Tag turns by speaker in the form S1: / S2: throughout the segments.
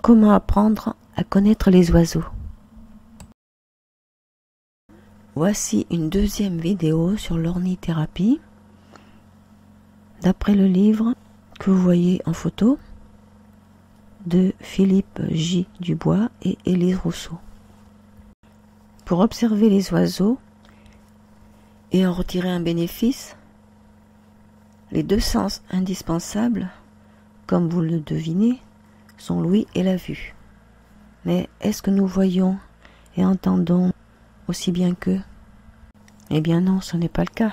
S1: Comment apprendre à connaître les oiseaux? Voici une deuxième vidéo sur l'ornithérapie, d'après le livre que vous voyez en photo de Philippe J. Dubois et Élise Rousseau. Pour observer les oiseaux et en retirer un bénéfice, les deux sens indispensables, comme vous le devinez, sont l'ouïe et la vue. Mais est-ce que nous voyons et entendons aussi bien qu'eux? Eh bien non, ce n'est pas le cas.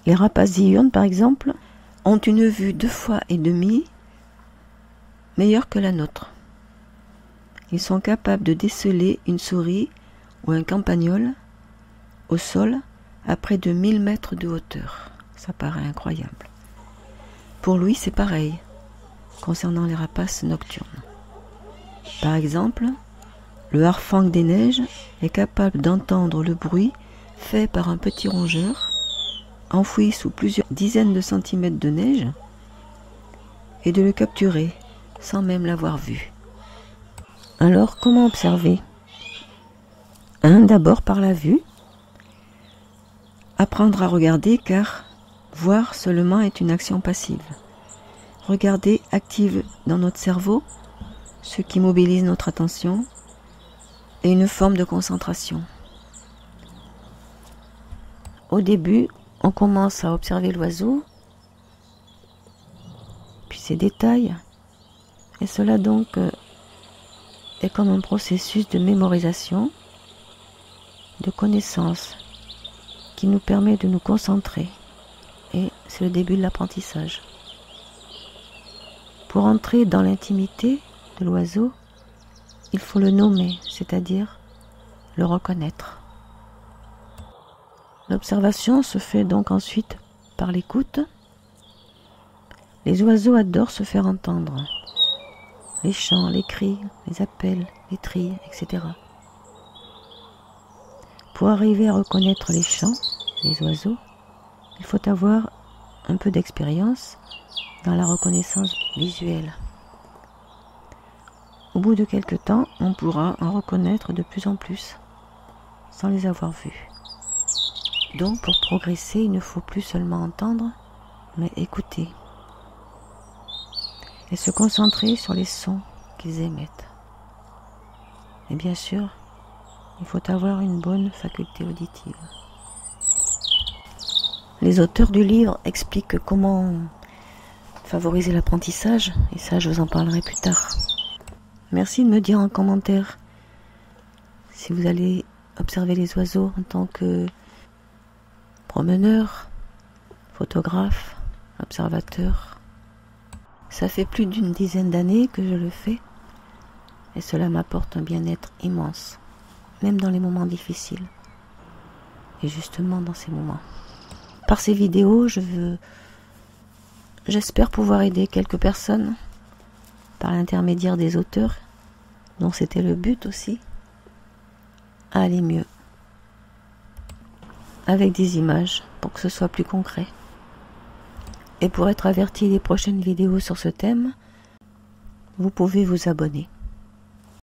S1: Les rapaces diurnes, par exemple, ont une vue 2,5 fois meilleure que la nôtre. Ils sont capables de déceler une souris ou un campagnol au sol à près de 1000 mètres de hauteur. Ça paraît incroyable. Pour lui, c'est pareil, concernant les rapaces nocturnes. Par exemple, le harfang des neiges est capable d'entendre le bruit fait par un petit rongeur enfoui sous plusieurs dizaines de centimètres de neige et de le capturer sans même l'avoir vu. Alors, comment observer? D'abord par la vue. Apprendre à regarder, car voir seulement est une action passive. Regarder active dans notre cerveau ce qui mobilise notre attention et une forme de concentration. Au début, on commence à observer l'oiseau, puis ses détails, et cela donc est comme un processus de mémorisation, de connaissance, qui nous permet de nous concentrer, et c'est le début de l'apprentissage. Pour entrer dans l'intimité de l'oiseau, il faut le nommer, c'est-à-dire le reconnaître. L'observation se fait donc ensuite par l'écoute. Les oiseaux adorent se faire entendre. Les chants, les cris, les appels, les trilles, etc. Pour arriver à reconnaître les chants des oiseaux, il faut avoir un peu d'expérience dans la reconnaissance visuelle. Au bout de quelque temps, on pourra en reconnaître de plus en plus, sans les avoir vus. Donc, pour progresser, il ne faut plus seulement entendre, mais écouter. Et se concentrer sur les sons qu'ils émettent. Et bien sûr, il faut avoir une bonne faculté auditive. Les auteurs du livre expliquent comment favoriser l'apprentissage, et ça je vous en parlerai plus tard. Merci de me dire en commentaire si vous allez observer les oiseaux en tant que promeneur, photographe, observateur. Ça fait plus d'une dizaine d'années que je le fais et cela m'apporte un bien-être immense, même dans les moments difficiles. Et justement dans ces moments. Par ces vidéos, j'espère pouvoir aider quelques personnes par l'intermédiaire des auteurs, dont c'était le but aussi, à aller mieux. Avec des images, pour que ce soit plus concret. Et pour être averti des prochaines vidéos sur ce thème, vous pouvez vous abonner.